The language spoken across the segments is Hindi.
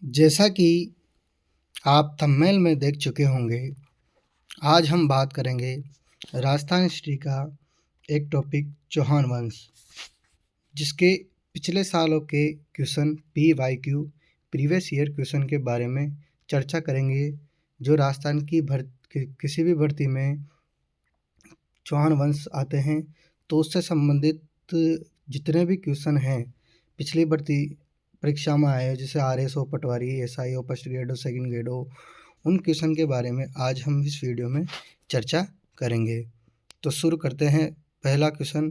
जैसा कि आप थंबनेल में देख चुके होंगे, आज हम बात करेंगे राजस्थान हिस्ट्री का एक टॉपिक चौहान वंश, जिसके पिछले सालों के question PYQ previous year question के बारे में चर्चा करेंगे। जो राजस्थान की किसी भी भर्ती में चौहान वंश आते हैं तो उससे संबंधित जितने भी क्वेश्चन हैं पिछली भर्ती परीक्षा में आए, जैसे RSO, पटवारी, SIO, फर्स्ट ग्रेड हो, सेकंड ग्रेड हो, उन क्वेश्चन के बारे में आज हम इस वीडियो में चर्चा करेंगे। तो शुरू करते हैं। पहला क्वेश्चन,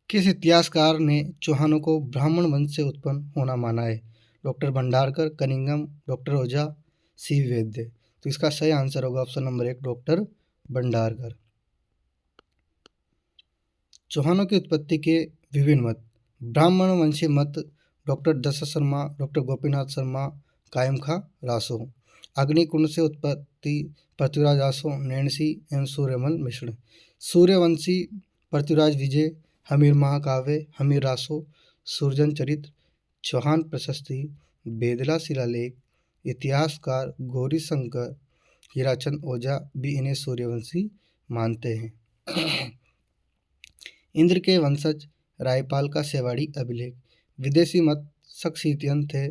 किस इतिहासकार ने चौहानों को ब्राह्मण वंश से उत्पन्न होना माना है? डॉक्टर भंडारकर, कनिंघम, डॉक्टर ओझा, CV वैद्य। तो इसका सही आंसर होगा ऑप्शन नंबर 1, डॉक्टर भंडारकर। चौहानों की उत्पत्ति के विभिन्न मत। ब्राह्मण वंशी मत, डॉक्टर दशरथ शर्मा, डॉक्टर गोपीनाथ शर्मा, कायम खां रासो। अग्निकुंड से उत्पत्ति, पृथ्वीराज रासो, नैणसी एवं सूर्यमल मिश्र। सूर्यवंशी, पृथ्वीराज विजय, हमीर महाकाव्य, हमीर रासो, सूरजन चरित्र, चौहान प्रशस्ति, बेदला शिलालेख, इतिहासकार गौरी शंकर, हीराचंद ओझा भी इन्हें सूर्यवंशी मानते हैं। इंद्र के वंशज, रायपाल का सेवाड़ी अभिलेख। विदेशी मत शख्सियत थे,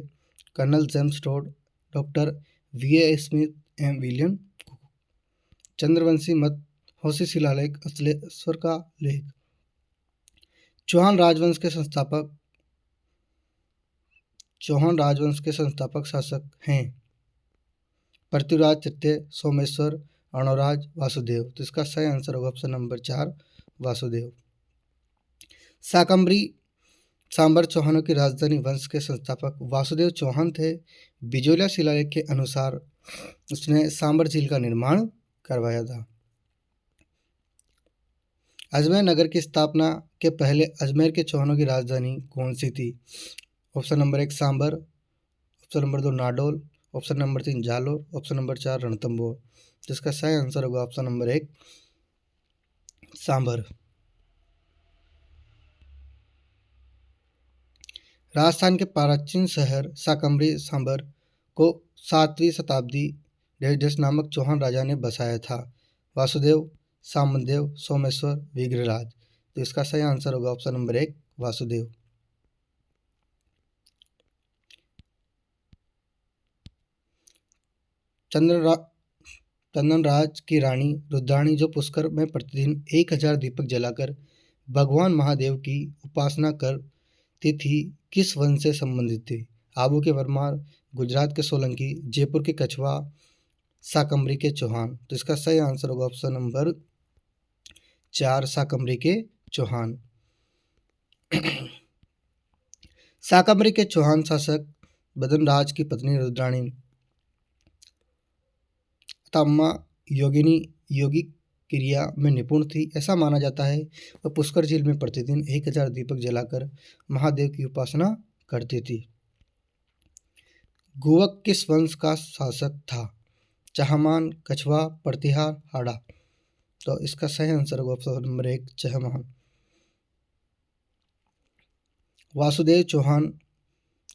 colonel James Tod, doctor VA Smith एवं विलियम। चंद्रवंशी मत, होसी शिलालेख, अश्लेश्वर का लेख। चौहान राजवंश के संस्थापक शासक हैं पृथ्वीराज तृतीय, सोमेश्वर, अर्णोराज, वासुदेव। तो इसका सही आंसर होगा ऑप्शन नंबर 4, वासुदेव। शाकंभरी सांबर चौहानों की राजधानी वंश के संस्थापक वासुदेव चौहान थे। बिजोलिया शिलालेख के अनुसार उसने सांबर झील का निर्माण करवाया था। अजमेर नगर की स्थापना के पहले अजमेर के चौहानों की राजधानी कौन सी थी? Option number 1 Sambhar, option number 2 Nadol, option number 3 Jalore, option number 4 Ranthambore. जिसका सही आंसर होगा ऑप्शन नंबर 1 सांबर। राजस्थान के प्राचीन शहर शाकंभरी सांबर को 7वीं शताब्दी नामक चौहान राजा ने बसाया था। वासुदेव, सामंतदेव, सोमेश्वर, विग्रहराज। तो इसका सही आंसर होगा ऑप्शन नंबर 1 वासुदेव। चंदनराज की रानी रुद्राणी, जो पुष्कर में प्रतिदिन 1000 दीपक जलाकर भगवान महादेव की उपासना करती थी, किस वंश से संबंधित थी? आबू के परमार, गुजरात के सोलंकी, जयपुर के कछवा, शाकंभरी के चौहान। तो इसका सही आंसर होगा ऑप्शन नंबर 4 शाकंभरी के चौहान। शाकंभरी के चौहान शासक बदनराज की पत्नी रुद्राणी तम्मा योगिक क्रिया में निपुण थी। ऐसा माना जाता है वह पुष्कर झील में प्रतिदिन 1000 दीपक जलाकर महादेव की उपासना करती थी। गुवक किस वंश का शासक था? चहमान, कछवा, प्रतिहार, हाड़ा। तो इसका सही आंसर होगा ऑप्शन नंबर 1 चहमान। वासुदेव चौहान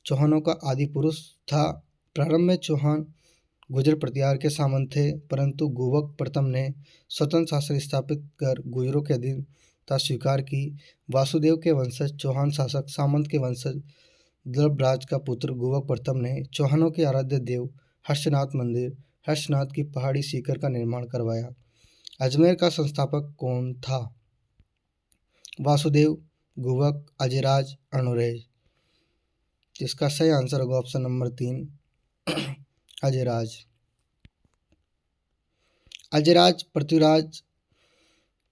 चौहानों का आदि पुरुष था। प्रारंभ में चौहान गुर्जर प्रतिहार के सामंत थे, परंतु गुवक प्रथम ने स्वतंत्र शासन स्थापित कर गुर्जरों के अधीनता स्वीकार की। वासुदेव के वंशज चौहान शासक सामंत के वंशज द्रवराज का पुत्र गुवक प्रथम ने चौहानों के आराध्य देव हर्षनाथ मंदिर हर्षनाथ की पहाड़ी सीकर का निर्माण करवाया। अजमेर का संस्थापक कौन था? वासुदेव, गुवक, अजयराज, अर्णोराज। इसका सही आंसर होगा ऑप्शन नंबर 3 अजयराज। अजयराज पृथ्वीराज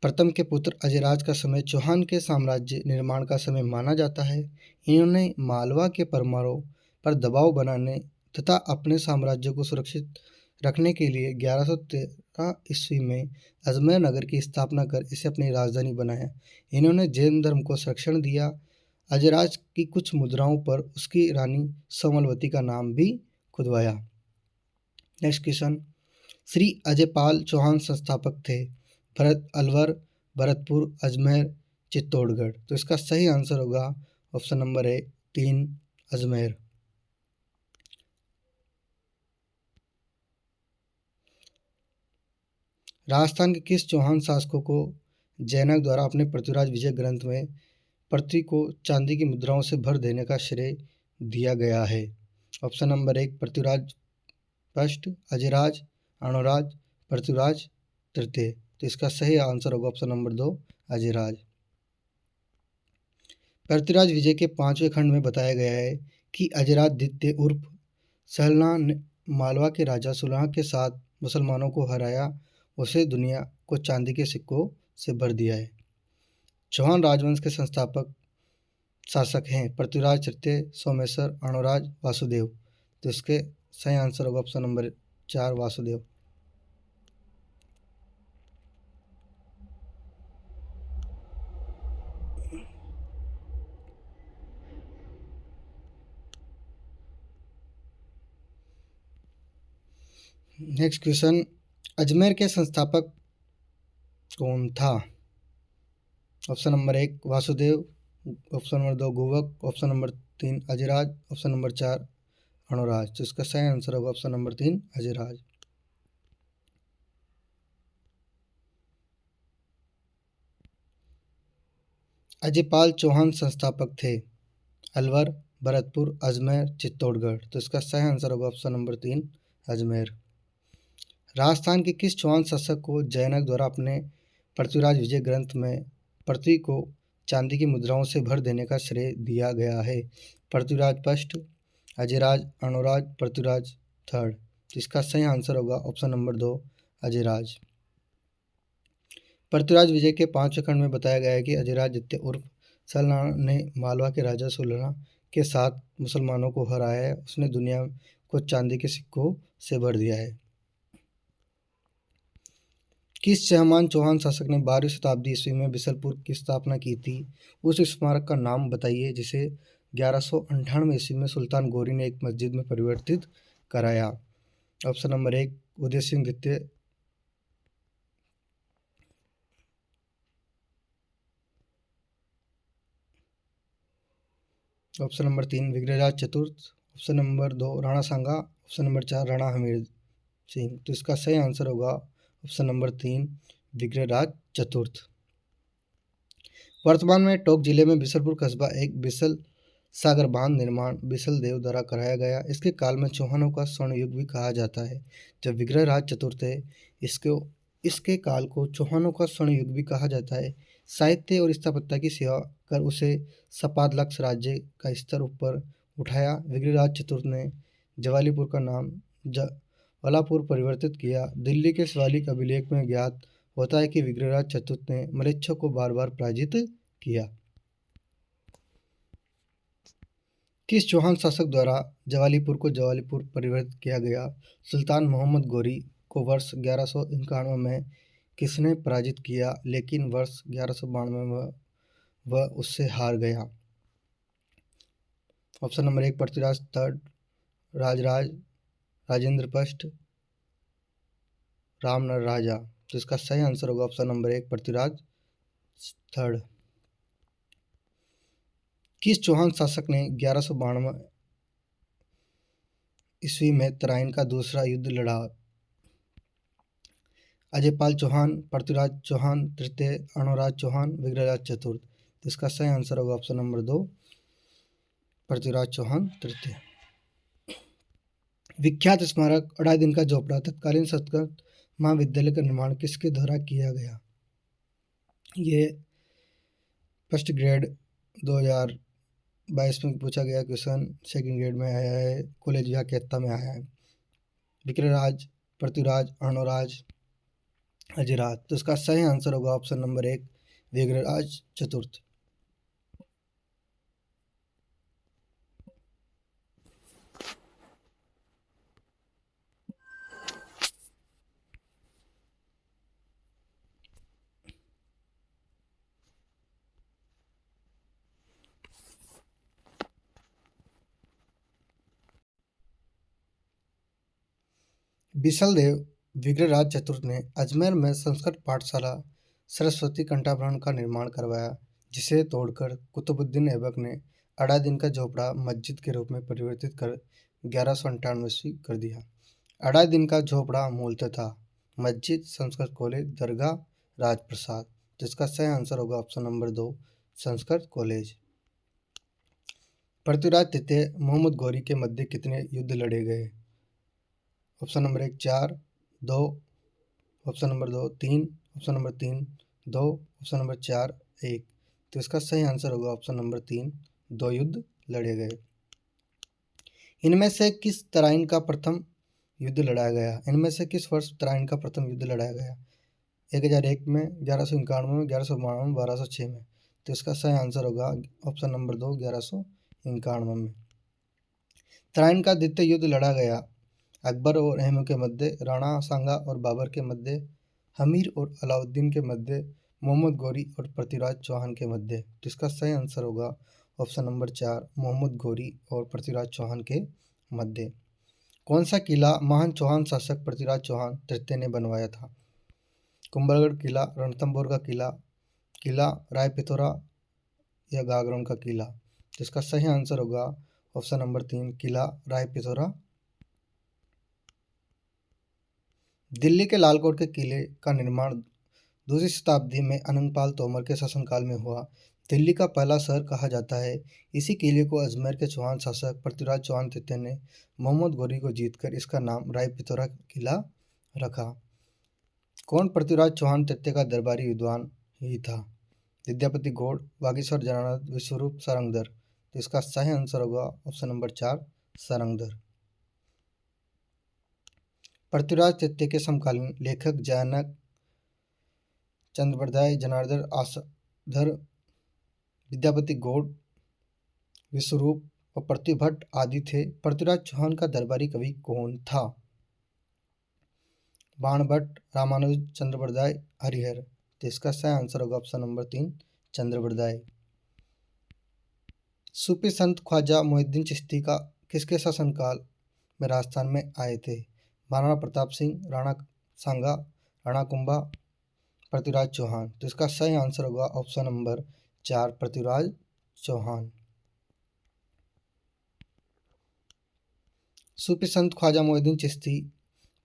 प्रथम के पुत्र अजयराज का समय चौहान के साम्राज्य निर्माण का समय माना जाता है। इन्होंने मालवा के परमारों पर दबाव बनाने तथा अपने साम्राज्य को सुरक्षित रखने के लिए 1113 ईस्वी में अजमेर नगर की स्थापना कर इसे अपनी राजधानी बनाया। इन्होंने जैन धर्म को संरक्षण दिया। अजयराज की कुछ मुद्राओं पर उसकी रानी सोमलवती का नाम भी खुदवाया। नेक्स्ट क्वेश्चन, श्री अजयपाल चौहान संस्थापक थे अलवर, भरतपुर, अजमेर, चित्तौड़गढ़। तो इसका सही आंसर होगा ऑप्शन नंबर 3 अजमेर। राजस्थान के किस चौहान शासकों को जैनक द्वारा अपने पृथ्वीराज विजय ग्रंथ में पृथ्वी को चांदी की मुद्राओं से भर देने का श्रेय दिया गया है? Option number 1 Prithviraj first, Ajayraj, Anuraj, Prithviraj तृतीय। तो इसका सही आंसर होगा ऑप्शन नंबर 2 अजयराज। पृथ्वीराज विजय के 5वें खंड में बताया गया है कि अजयराज द्वितीय उर्फ सहलना ने मालवा के राजा सुलह के साथ मुसलमानों को हराया, उसे दुनिया को चांदी के सिक्कों से भर दिया है। चौहान राजवंश के संस्थापक शासक हैं पृथ्वीराज तृतीय, सोमेश्वर, अणुराज, वासुदेव। तो इसके सही आंसर होगा option number 4 Vasudev. Next question, Ajmer के संस्थापक कौन था? Option number 1 Vasudev, option number 2 Guvak, option number 3 Ajayraj, option number 4 Anuraj. तो इसका सही आंसर होगा ऑप्शन नंबर 3 अजयराज। अजयपाल चौहान संस्थापक थे अलवर, भरतपुर, अजमेर, चित्तौड़गढ़। तो इसका सही आंसर होगा ऑप्शन नंबर 3 अजमेर। राजस्थान के किस चौहान शासक को जैनक द्वारा अपने पृथ्वीराज विजय ग्रंथ में पृथ्वी को चांदी की मुद्राओं से भर देने का श्रेय दिया गया है? Prithviraj first, Ajayraj, Anuraj, Prithviraj third. तो इसका सही आंसर होगा ऑप्शन नंबर 2 अजयराज। पृथ्वीराज विजय के 5वें खंड में बताया गया है कि अजयराज द्वितीय उर्फ सलना ने मालवा के राजा सुलह के साथ मुसलमानों को हराया है, उसने दुनिया को चांदी के सिक्कों से भर दिया है। किस चहमान चौहान शासक ने 12वीं शताब्दी ईस्वी में बिसलपुर की स्थापना की थी? उस स्मारक का नाम बताइए जिसे 1198 ईस्वी में सुल्तान गौरी ने एक मस्जिद में परिवर्तित कराया। ऑप्शन नंबर 1 उदय सिंह द्वितीय, ऑप्शन नंबर 3 विग्रहराज चतुर्थ, ऑप्शन नंबर 2 राणा सांगा, ऑप्शन नंबर 4 राणा हमीर सिंह। तो इसका सही आंसर होगा ऑप्शन नंबर 3 विग्रहराज चतुर्थ। वर्तमान में टोंक जिले में बिसलपुर कस्बा एक बिसल सागर बांध निर्माण बिसल देव द्वारा कराया गया। इसके काल में चौहानों का स्वर्ण युग भी कहा जाता है। जब विग्रहराज चतुर्थ है, इसके काल को चौहानों का स्वर्ण युग भी कहा जाता है। साहित्य और स्थापत्य की सेवा कर उसे सपादलक्ष राज्य का स्तर ऊपर उठाया। विग्रहराज चतुर्थ ने जवालीपुर का नाम जवालापुर परिवर्तित किया। दिल्ली के शिवालिक अभिलेख में ज्ञात होता है कि विग्रहराज चतुर्थ ने मलेच्छों को बार बार पराजित किया। किस चौहान शासक द्वारा जवालीपुर को जवालीपुर परिवर्तित किया गया? सुल्तान मोहम्मद गौरी को वर्ष 1191 में किसने पराजित किया, लेकिन वर्ष 1192 में वह उससे हार गया? Option number 1 Prithviraj third, Rajaraja, Rajendra first, Ramnar Raja. तो इसका सही आंसर होगा ऑप्शन नंबर 1 पृथ्वीराज थर्ड। किस चौहान शासक ने 1192 ईस्वी में तराइन का दूसरा युद्ध लड़ा? अजयपाल चौहान, पृथ्वीराज चौहान तृतीय, अणुराज चौहान, विग्रहराज चतुर्थ। तो इसका सही आंसर होगा ऑप्शन नंबर 2 पृथ्वीराज चौहान तृतीय। विख्यात स्मारक अढ़ाई दिन का झोपड़ा तत्कालीन संस्कृत महाविद्यालय का निर्माण किसके द्वारा किया गया? ये फर्स्ट ग्रेड 2022 में पूछा गया क्वेश्चन, सेकंड ग्रेड में आया है, कॉलेज व्याख्याता में आया है। विग्रहराज, पृथ्वीराज, अणुराज, अजयराज। तो इसका सही आंसर होगा ऑप्शन नंबर 1 विग्रहराज चतुर्थ। बिसलदेव विग्रहराज चतुर्थ ने अजमेर में संस्कृत पाठशाला सरस्वती कंठाभरण का निर्माण करवाया, जिसे तोड़कर कुतुबुद्दीन ऐबक ने अढ़ाई दिन का झोपड़ा मस्जिद के रूप में परिवर्तित कर 1198 ईस्वी कर दिया। अढ़ाई दिन का झोपड़ा मूलतः था मस्जिद, संस्कृत कॉलेज, दरगाह, राजप्रसाद। जिसका सही आंसर होगा option number 2 Sanskrit college. Prithviraj तृतीय मोहम्मद गौरी के मध्य कितने युद्ध लड़े गए? Option number 1 4, 2, option number 2 3, option number 3 2, option number 4 1। तो इसका सही आंसर होगा ऑप्शन नंबर 3 2 युद्ध लड़े गए। इनमें से किस तराइन का प्रथम युद्ध लड़ा गया? इनमें से किस वर्ष तराइन का प्रथम युद्ध लड़ा गया? 1001 में, 1191 में, 1192 में, 1206 में। तो इसका सही आंसर होगा ऑप्शन नंबर 2 1191 में। तराइन का द्वितीय युद्ध लड़ा गया अकबर और अहमद के मध्य, राणा सांगा और बाबर के मध्य, हमीर और अलाउद्दीन के मध्य, मोहम्मद गौरी और पृथ्वीराज चौहान के मध्य। तो इसका सही आंसर होगा ऑप्शन नंबर 4 मोहम्मद गौरी और पृथ्वीराज चौहान के मध्य। कौन सा किला महान चौहान शासक पृथ्वीराज चौहान तृतीय ने बनवाया था? कुंभलगढ़ किला, रणथंभौर का किला, किला राय पिथौरा या गागरोन का किला? जिसका सही आंसर होगा ऑप्शन नंबर 3 किला राय पिथौरा। दिल्ली के लालकोट के किले का निर्माण 2वीं शताब्दी में अनंगपाल तोमर के शासनकाल में हुआ। दिल्ली का पहला शहर कहा जाता है। इसी किले को अजमेर के चौहान शासक पृथ्वीराज चौहान तृतीय ने मोहम्मद गौरी को जीतकर इसका नाम राय पिथौरा किला रखा। कौन पृथ्वीराज चौहान तृतीय का दरबारी विद्वान ही था? विद्यापति गौड़, बागेश्वर जनार्दन, विश्वरूप, सारंगधर। तो इसका सही आंसर होगा ऑप्शन नंबर 4 सारंगधर। पृथ्वीराज तृतीय के समकालीन लेखक जयनक, चंद्रबरदाई, जनार्दन आसधर, विद्यापति गौड़, विश्वरूप और पृथ्वीभट्ट आदि थे। पृथ्वीराज चौहान का दरबारी कवि कौन था? बाणभट्ट, रामानुज, चंद्रबरदाई, हरिहर। तो इसका सही आंसर होगा ऑप्शन नंबर 3 चंद्रबरदाई। सूफी संत ख्वाजा मोहिउद्दीन चिश्ती का किसके शासनकाल में राजस्थान में आए थे? महाराणा प्रताप सिंह, राणा सांगा, राणा कुंभा, पृथ्वीराज चौहान। तो इसका सही आंसर होगा ऑप्शन नंबर 4 पृथ्वीराज चौहान। सूफी संत ख्वाजा मोहिउद्दीन चिश्ती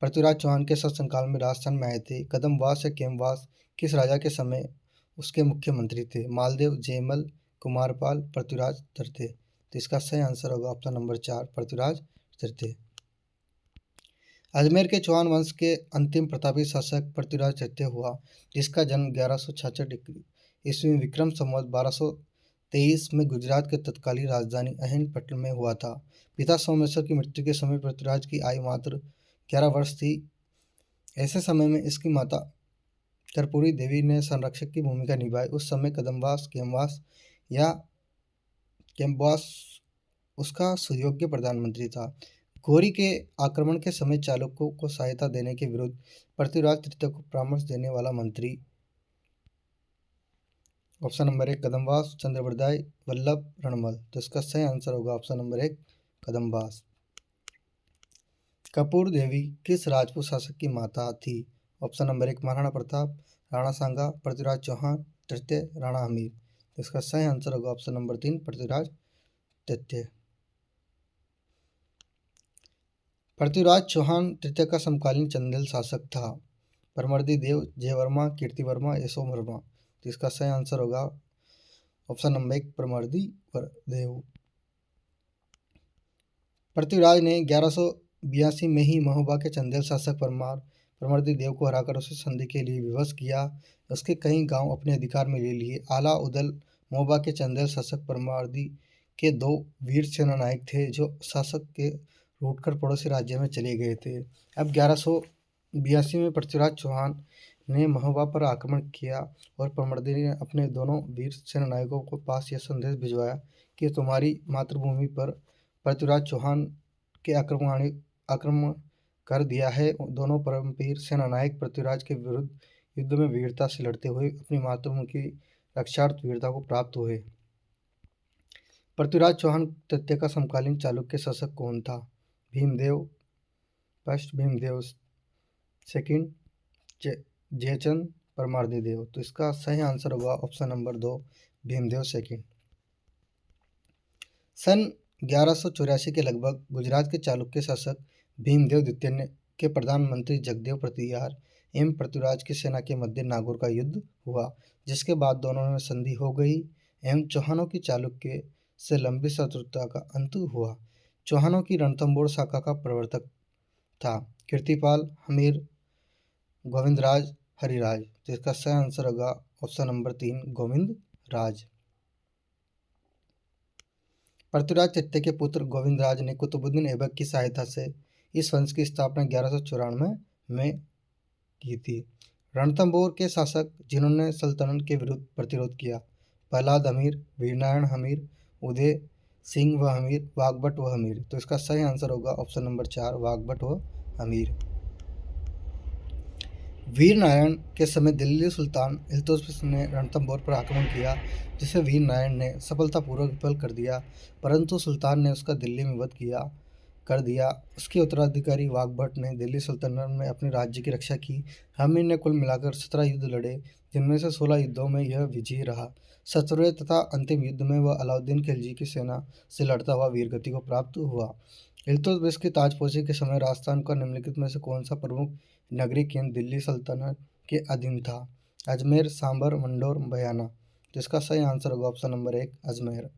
पृथ्वीराज चौहान के शासनकाल में राजस्थान में आए थे। कदमवास या केमवास किस राजा के समय उसके मुख्यमंत्री थे? मालदेव, जयमल, कुमारपाल, पृथ्वीराज तृतीय। तो इसका सही आंसर होगा ऑप्शन नंबर 4 पृथ्वीराज तृतीय। अजमेर के चौहान वंश के अंतिम प्रतापी शासक पृथ्वीराज तृतीय हुआ, जिसका जन्म 1166 ईस्वी में विक्रम संवत 1223 में गुजरात के तत्कालीन राजधानी अहमदपट्टनम में हुआ था। पिता सोमेश्वर की मृत्यु के समय पृथ्वीराज की आयु मात्र 11 वर्ष थी। ऐसे समय में इसकी माता कर्पूरी देवी ने संरक्षक की भूमिका निभाई। उस समय कदमवास, केमवास या केम्बवास उसका सुयोग्य प्रधानमंत्री था। गौरी के आक्रमण के समय चालुक्यों को सहायता देने के विरुद्ध पृथ्वीराज तृतीय को परामर्श देने वाला मंत्री? Option number 1 Kadamvas, Chand Bardai, Vallabh, Ranmal. तो इसका सही आंसर होगा ऑप्शन नंबर 1 कदमवास। कपूर देवी किस राजपूत शासक की माता थी? ऑप्शन नंबर 1 महाराणा प्रताप, राणा सांगा, पृथ्वीराज चौहान तृतीय, राणा हमीर। तो इसका सही आंसर होगा ऑप्शन नंबर 3 पृथ्वीराज तृतीय। पृथ्वीराज चौहान तृतीय का समकालीन चंदेल शासक था? परमर्दी देव, जयवर्मा, कीर्तिवर्मा, यशोवर्मा। तो इसका सही आंसर होगा ऑप्शन नंबर 1 परमर्दी देव। पृथ्वीराज ने 1182 में ही महोबा के चंदेल शासक परमर्दी देव को हराकर उसे संधि के लिए विवश किया। उसके कई गांव अपने अधिकार में ले लिए। आला उदल महोबा के चंदेल शासक परमर्दी के 2 वीर सेनानायक थे, जो शासक के रूठकर पड़ोसी राज्य में चले गए थे। अब 1182 में पृथ्वीराज चौहान ने महोबा पर आक्रमण किया और परमर्दी ने अपने दोनों वीर सेनानायकों को पास यह संदेश भिजवाया कि तुम्हारी मातृभूमि पर पृथ्वीराज चौहान के आक्रमण कर दिया है। दोनों परमवीर सेनानायक पृथ्वीराज के विरुद्ध युद्ध में वीरता से लड़ते हुए अपनी मातृभूमि की रक्षार्थ वीरता को प्राप्त हुए। पृथ्वीराज चौहान तृतीय का समकालीन चालुक्य शासक कौन था? भीमदेव फर्स्ट, भीमदेव सेकंड, जयचंद, परमार्दी देव। तो इसका सही आंसर होगा ऑप्शन नंबर 2 भीमदेव सेकंड। सन 1184 के लगभग गुजरात के चालुक्य शासक भीमदेव द्वितीय के प्रधानमंत्री जगदेव प्रतिहार एवं पृथ्वीराज की सेना के मध्य नागौर का युद्ध हुआ, जिसके बाद दोनों में संधि हो गई एवं चौहानों की चालुक्य से लंबी शत्रुता का अंत हुआ। चौहानों की रणथंभौर शाखा का प्रवर्तक था कीर्तिपाल, हमीर, गोविंदराज, हरिराज। तो इसका सही आंसर होगा ऑप्शन नंबर 3 गोविंद राज। पृथ्वीराज तृतीय के पुत्र गोविंदराज ने कुतुबुद्दीन ऐबक की सहायता से इस वंश की स्थापना 1194 में की थी। रणथंभौर के शासक जिन्होंने सल्तनत के विरुद्ध प्रतिरोध किया, प्रहलाद हमीर, वीरनारायण हमीर, उदय सिंह व हमीर, वाग्भट व हमीर। तो इसका सही आंसर होगा ऑप्शन नंबर 4 वाग्भट व हमीर। वीरनारायण के समय दिल्ली सुल्तान इल्तुतमिश ने रणथंभौर पर आक्रमण किया, जिसे वीरनारायण ने सफलतापूर्वक विफल कर दिया, परंतु सुल्तान ने उसका दिल्ली में वध कर दिया। उसके उत्तराधिकारी वाग्भट ने दिल्ली सल्तनत में अपने राज्य की रक्षा की। हमीर ने कुल मिलाकर 17 युद्ध लड़े, जिनमें से 16 युद्धों में यह विजयी रहा। 17वें तथा अंतिम युद्ध में वह अलाउद्दीन खिलजी की सेना से लड़ता हुआ वीरगति को प्राप्त हुआ। इल्तुतमिश की ताजपोशी के समय राजस्थान का निम्नलिखित में से कौन सा प्रमुख नगरीय केंद्र दिल्ली सल्तनत के अधीन था? अजमेर, सांभर, मंडोर, बयाना। तो इसका सही आंसर होगा ऑप्शन नंबर 1 अजमेर।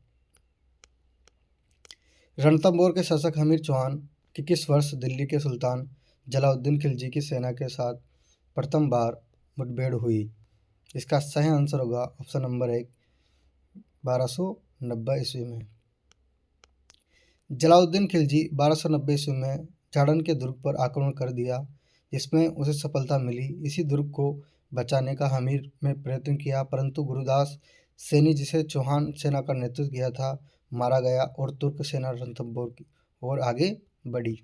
रणथंभौर के शासक हमीर चौहान की किस वर्ष दिल्ली के सुल्तान जलालुद्दीन खिलजी की सेना के साथ प्रथम बार मुठभेड़ हुई? इसका सही आंसर होगा ऑप्शन नंबर 1 1290 ईस्वी में। जलालुद्दीन खिलजी 1290 ईस्वी में झाड़न के दुर्ग पर आक्रमण कर दिया, जिसमें उसे सफलता मिली। इसी दुर्ग को बचाने का हमीर ने प्रयत्न किया, परंतु गुरुदास सैनी, जिसे चौहान सेना का नेतृत्व किया था, मारा गया और तुर्क सेना रणथंभौर की ओर आगे बढ़ी।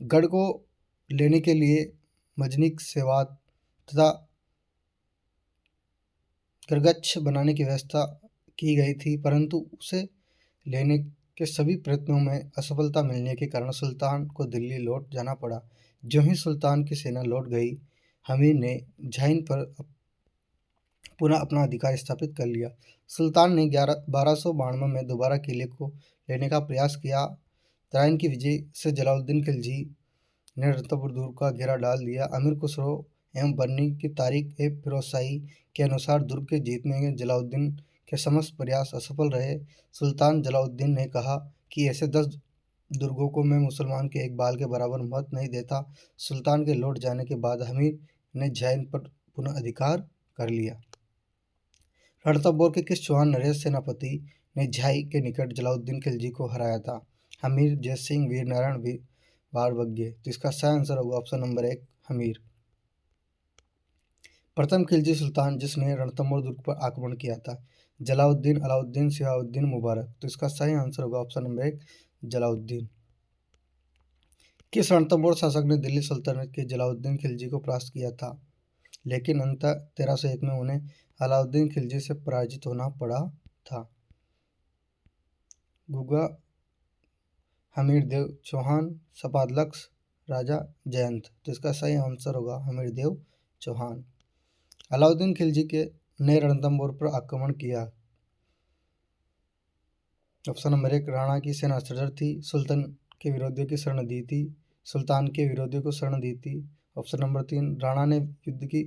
गढ़ को लेने के लिए मजनी सेवात तथा गर्गच्छ बनाने की व्यवस्था की गई थी, परंतु उसे लेने के सभी प्रयत्नों में असफलता मिलने के कारण सुल्तान को दिल्ली लौट जाना पड़ा। जो ही सुल्तान की सेना लौट गई, हमीर ने झाइन पर पुनः अपना अधिकार स्थापित कर लिया। सुल्तान ने 1292 में दोबारा किले को लेने का प्रयास किया। तराइन की विजय से जलालुद्दीन खिलजी ने रणथंभौर दुर्ग का घेरा डाल दिया। अमीर खुसरो एवं बर्नी की तारीख ए फिरोजशाही के अनुसार दुर्ग के जीतने के जलालुद्दीन के समस्त प्रयास असफल रहे। सुल्तान जलालुद्दीन ने कहा कि ऐसे 10 दुर्गों को मैं मुसलमान के एक बाल के बराबर महत्व नहीं देता। सुल्तान के लौट जाने के बाद हमीर ने झाइन पर पुनः अधिकार कर लिया। रणथंभौर के किस चौहान नरेश सेनापति ने झाई के निकट जलालुद्दीन खिलजी को हराया था? हमीर, जय सिंह, वीरनारायण, वारबग्य। तो इसका सही आंसर होगा ऑप्शन नंबर 1 हमीर। प्रथम खिलजी सुल्तान जिसने रणथंभौर दुर्ग पर आक्रमण किया था? जलालुद्दीन, अलाउद्दीन, सिहाउद्दीन, मुबारक। तो इसका सही आंसर होगा ऑप्शन नंबर 1 जलालुद्दीन। किस रणथंभौर शासक ने दिल्ली सल्तनत के जलालुद्दीन खिलजी को परास्त किया था, लेकिन अंततः 1301 में उन्हें अलाउद्दीन खिलजी से पराजित होना पड़ा था? गुगा, हमीर देव चौहान, सपादलक्स, राजा जयंत। तो इसका सही आंसर होगा हमीर देव चौहान। अलाउद्दीन खिलजी के ने रणथंभौर पर आक्रमण किया। ऑप्शन नंबर 1 राणा की सेना सज्जर थी, सुल्तान के विरोधियों की शरण दी थी, सुल्तान के विरोधियों को शरण दी थी। ऑप्शन नंबर 3 राणा ने युद्ध की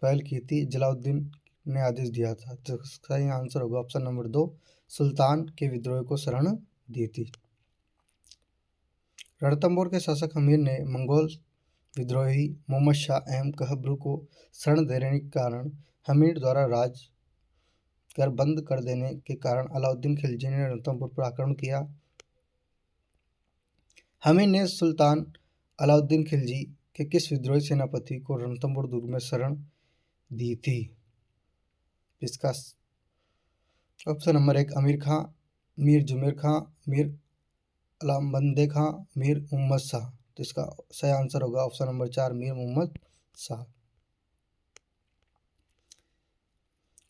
पहल की थी, जलालुद्दीन ने आदेश दिया था। तो सही आंसर होगा ऑप्शन नंबर 2 सुल्तान के विद्रोह को शरण दी थी। रणथंभौर के शासक हमीर ने मंगोल विद्रोही मोहम्मद शाह एवं कहबरू को शरण देने के कारण हमीर द्वारा राज कर बंद कर देने के कारण अलाउद्दीन खिलजी ने रणथंभौर पर आक्रमण किया। हमीर ने सुल्तान अलाउद्दीन खिलजी के किस विद्रोही सेनापति को रणथंभौर दुर्ग में शरण दी थी? इसका ऑप्शन नंबर 1 अमीर खां, मीर जुमेर खां, मीर अलामबंदे खां, मीर मुहम्मद शाह। तो इसका सही आंसर होगा ऑप्शन नंबर 4 मीर मुहम्मद शाह।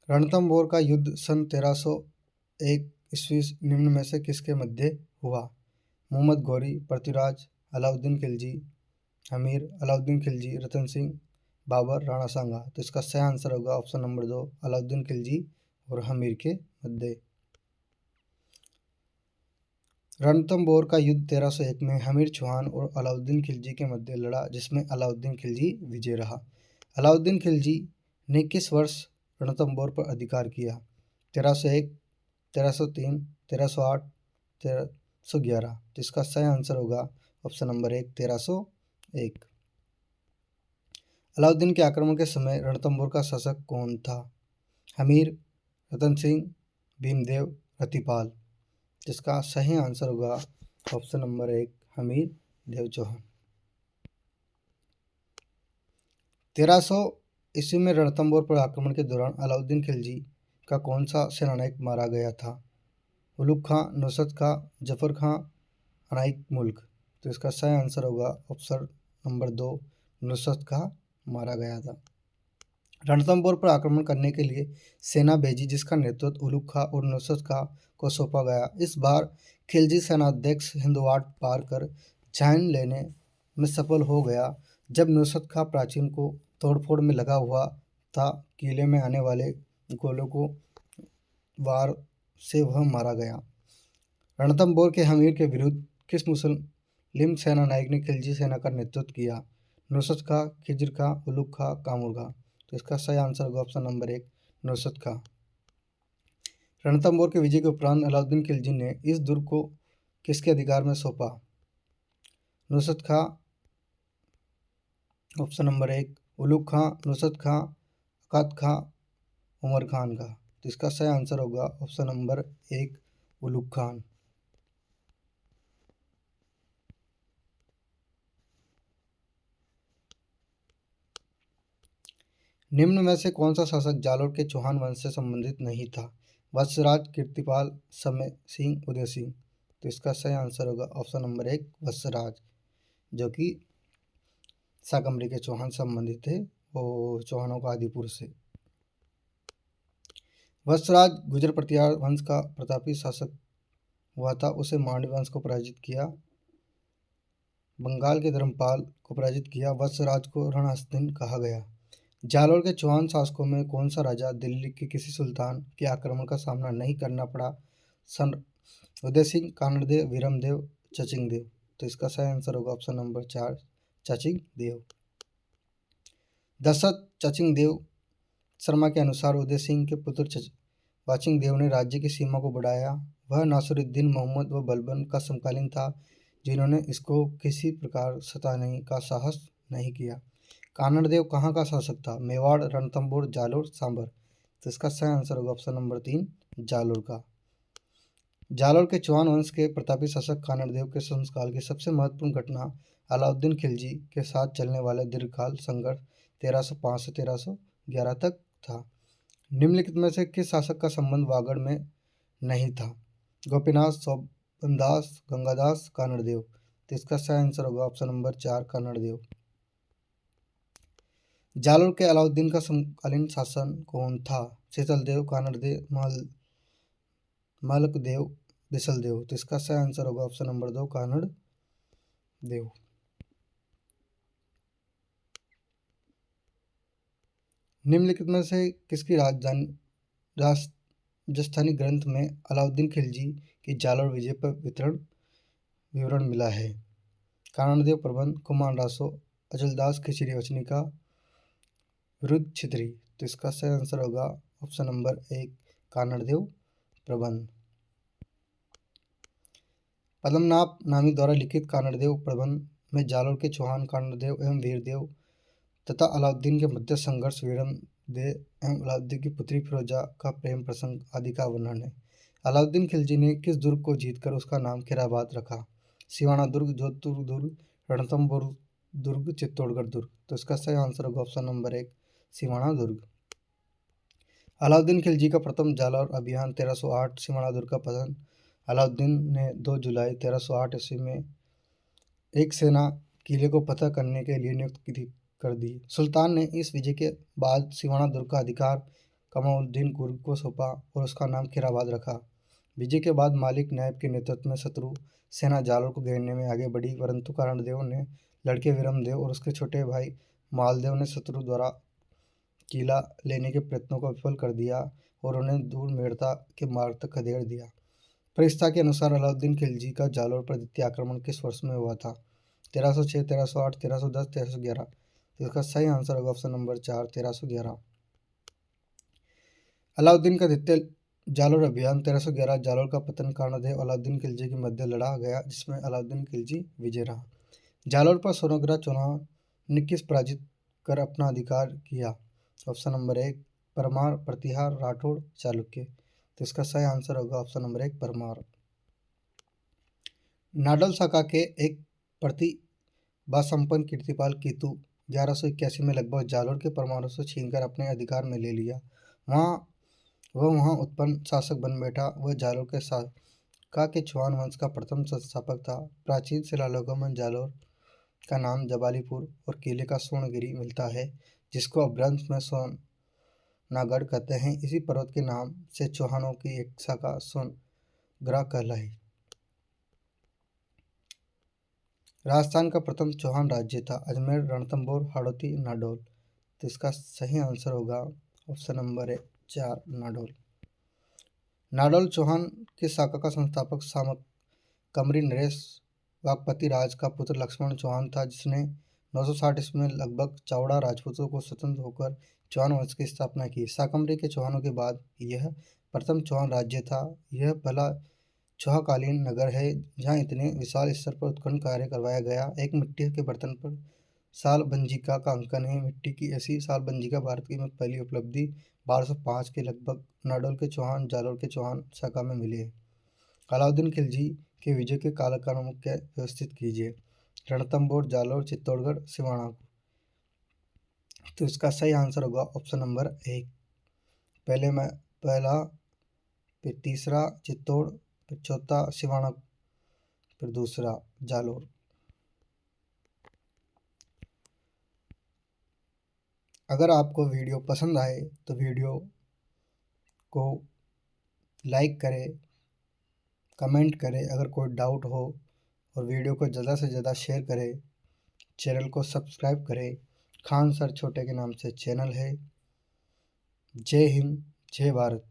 रणथंभौर का युद्ध सन 1301 ईस्वी निम्न में से किसके मध्य हुआ? मोहम्मद गौरी, पृथ्वीराज, अलाउद्दीन खिलजी, हमीर, अलाउद्दीन खिलजी, रतन सिंह, बाबर, राणा सांगा। तो इसका सही आंसर होगा ऑप्शन नंबर 2 अलाउद्दीन खिलजी और हमीर के मध्य। रणथंभौर का युद्ध 1301 में हमीर चौहान और अलाउद्दीन खिलजी के मध्य लड़ा, जिसमें अलाउद्दीन खिलजी विजय रहा। अलाउद्दीन खिलजी ने किस वर्ष रणथंभौर पर अधिकार किया? 1301, 1303, 1308, 1311। तो इसका सही आंसर होगा ऑप्शन नंबर 1, 1301। अलाउद्दीन के आक्रमण के समय रणथंभौर का शासक कौन था? हमीर, रतन सिंह, भीमदेव, रतिपाल। जिसका सही आंसर होगा ऑप्शन नंबर 1, हमीर देव चौहान। 1300 ईस्वी में रणथंभौर पर आक्रमण के दौरान अलाउद्दीन खिलजी का कौन सा सेनानायक मारा गया था? उलुग खां, नुसरत खां, जफर खां, अनायक मुल्क। तो इसका सही आंसर होगा ऑप्शन नंबर 2, नुसरत खां मारा गया था। रणथंभौर पर आक्रमण करने के लिए सेना भेजी, जिसका नेतृत्व उलुग खां और नुसरत खां को सौंपा गया। इस बार खिलजी सेनाध्यक्ष हिंदवाड़ पार कर जान लेने में सफल हो गया। जब नुसरत खां प्राचीन को तोड़फोड़ में लगा हुआ था, किले में आने वाले गोलों को वार से वह मारा गया। रणथंभौर के हमीर के विरुद्ध किस मुस्लिम सेना नायक ने खिलजी सेना का नेतृत्व किया? नुसरत खां, खिज्र खां, उलुग खां, कामूर खां। तो इसका सही आंसर होगा ऑप्शन नंबर 1, नुसरत खां। रणथंभौर के विजय के उपरांत अलाउद्दीन खिलजी ने इस दुर्ग को किसके अधिकार में सौंपा? नुसरत खां, ऑप्शन नंबर 1, उलुग खां, नुसरत खां, अकात खां, उमर खान का। तो इसका सही आंसर होगा ऑप्शन नंबर 1, उलुग खान। निम्न में से कौन सा शासक जालोर के चौहान वंश से संबंधित नहीं था? वत्सराज, कीर्तिपाल, समय सिंह, उदय सिंह। तो इसका सही आंसर होगा ऑप्शन नंबर 1, वत्सराज, जो कि शाकंभरी के चौहान संबंधित थे, वो चौहानों का आदि पुरुष से। वत्सराज गुजर प्रतिहार वंश का प्रतापी शासक हुआ था, उसे मांडवी वंश को पराजित किया। बंगाल के धर्मपाल को पराजित किया। वत्सराज को रणहस्तिन कहा गया। जालोर के चौहान शासकों में कौन सा राजा दिल्ली के किसी सुल्तान के आक्रमण का सामना नहीं करना पड़ा? सन उदय सिंह, कानड़देव, वीरमदेव, चचिंगदेव। तो इसका सही आंसर होगा ऑप्शन नंबर 4, चचिंगदेव। दशरथ चचिंगदेव शर्मा के अनुसार उदय सिंह के पुत्र वाचिंगदेव ने राज्य की सीमा को बढ़ाया। वह नासिरुद्दीन मोहम्मद व बलबन का समकालीन था, जिन्होंने इसको किसी प्रकार सताने का साहस नहीं किया। कानड़देव कहाँ का शासक था? मेवाड़, रणथंभौर, जालोर, सांभर। तो इसका सही आंसर होगा ऑप्शन नंबर 3, जालोर का। जालोर के चौहान वंश के प्रतापी शासक कानड़देव के शासनकाल की सबसे महत्वपूर्ण घटना अलाउद्दीन खिलजी के साथ चलने वाले दीर्घकाल संघर्ष 1305 से 1311 तक था। निम्नलिखित में से किस शासक का संबंध वागड़ में नहीं था? गोपीनाथ, सोबनदास, गंगादास, कानड़देव। तो इसका सही आंसर होगा ऑप्शन नंबर 4, कानड़देव। जालोर के अलाउद्दीन का समकालीन शासन कौन था? शीतलदेव, कानड़देव, मलकदेव, बिसलदेव। तो इसका सही आंसर होगा ऑप्शन नंबर 2, कानड़देव। निम्नलिखित में से किसकी राजस्थानी ग्रंथ में अलाउद्दीन खिलजी की जालोर विजय पर विवरण मिला है? कानड़देव प्रबंध, कुमार रासो, अचलदास खिचड़ी वचनिका, विरुद्ध छितरी। तो इसका सही आंसर होगा ऑप्शन नंबर 1, कानड़देव प्रबंध। पद्मनाभ नामी द्वारा लिखित कानड़देव प्रबंध में जालोर के चौहान कानड़देव एवं वीरदेव तथा अलाउद्दीन के मध्य संघर्ष, वीरमदेव एवं अलाउद्दीन की पुत्री फिरोजा का प्रेम प्रसंग आदि का वर्णन है। अलाउद्दीन खिलजी ने किस दुर्ग को जीतकर उसका नाम खैराबाद रखा? सिवाना दुर्ग, जोधपुर दुर्ग, रणथंभौर दुर्ग, चित्तौड़गढ़ दुर्ग। तो इसका सही आंसर होगा ऑप्शन नंबर 1, सिवाना दुर्ग। अलाउद्दीन खिलजी का प्रथम जालोर अभियान 1308 सिवाना दुर्ग का पतन। अलाउद्दीन ने 2 जुलाई 1308 ईस्वी में एक सेना किले को फतह करने के लिए नियुक्त कर दी। सुल्तान ने इस विजय के बाद सिवाना दुर्ग का अधिकार कमाउद्दीन गुर्ग को सौंपा और उसका नाम खैराबाद रखा। विजय के बाद मालिक नायब के नेतृत्व में शत्रु सेना जालोर को घेरने में आगे बढ़ी, परंतु कानड़देव ने लड़के वीरमदेव और उसके छोटे भाई मालदेव ने शत्रु द्वारा किला लेने के प्रयत्नों को विफल कर दिया और उन्हें दूर मेड़ता के मार्ग तक खदेड़ दिया। फरिश्ता के अनुसार अलाउद्दीन खिलजी का जालोर पर द्वितीय आक्रमण किस वर्ष में हुआ था? 1306, 1308, 1310, 1311। तो इसका सही आंसर होगा ऑप्शन नंबर 4, 1311। अलाउद्दीन का द्वितीय जालोर अभियान 1311 जालोर का पतन कर्णदेव अलाउद्दीन खिलजी के मध्य लड़ा गया, जिसमें अलाउद्दीन खिलजी विजय रहा। जालोर पर सोनग्रा चौहान ने किस पराजित कर अपना अधिकार किया? ऑप्शन नंबर 1 परमार, प्रतिहार, राठौड़, चालुक्य। तो इसका सही आंसर होगा ऑप्शन नंबर 1 परमार। नाडल शाखा के एक प्रतिभा संपन्न कीर्तिपाल केतु 1181 में लगभग जालोर के परमारों से छीनकर अपने अधिकार में ले लिया। वहाँ उत्पन्न शासक बन बैठा। वह जालोर के शाखा के चौहान वंश का प्रथम संस्थापक था। प्राचीन शिलालेखों में जालोर का नाम जबालीपुर और किले का सोनगिरी मिलता है, जिसको अपभ्रंश में सोनागढ़ कहते हैं। इसी पर्वत के नाम से चौहानों की एक शाखा सोनग्रा कहलाई। राजस्थान का प्रथम चौहान राज्य था अजमेर, रणथंभौर, हाड़ौती, नाडौल। तो इसका सही आंसर होगा ऑप्शन नंबर 4 नाडौल। नाडौल चौहान की शाखा का संस्थापक कमरी नरेश वाकपति राज का पुत्र लक्ष्मण चौहान था, जिसने 960 ईस्वी में लगभग चावड़ा राजपूतों को स्वतंत्र होकर चौहान वंश की स्थापना की। साकमरी के चौहानों के बाद यह प्रथम चौहान राज्य था। यह पहला चौहाकालीन नगर है जहाँ इतने विशाल स्तर पर उत्खनन कार्य करवाया गया। एक मिट्टी के बर्तन पर साल बंजिका का अंकन है। मिट्टी की ऐसी साल बंजिका भारत की में पहली उपलब्धि 1205 के लगभग नाडौल के चौहान जालोर के चौहान शाखा में मिली है। अलाउद्दीन खिलजी के विजय के कालक्रम के व्यवस्थित कीजिए। रणथंभौर, जालोर, चित्तौड़गढ़, सिवाना। तो इसका सही आंसर होगा ऑप्शन नंबर 1। पहला, फिर तीसरा चित्तौड़, फिर चौथा सिवाना, फिर दूसरा जालोर। अगर आपको वीडियो पसंद आए तो वीडियो को लाइक करें, कमेंट करें अगर कोई डाउट हो, और वीडियो को ज़्यादा से ज़्यादा शेयर करें। चैनल को सब्सक्राइब करें। खान सर छोटे के नाम से चैनल है। जय हिंद, जय भारत,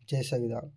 जय संविधान।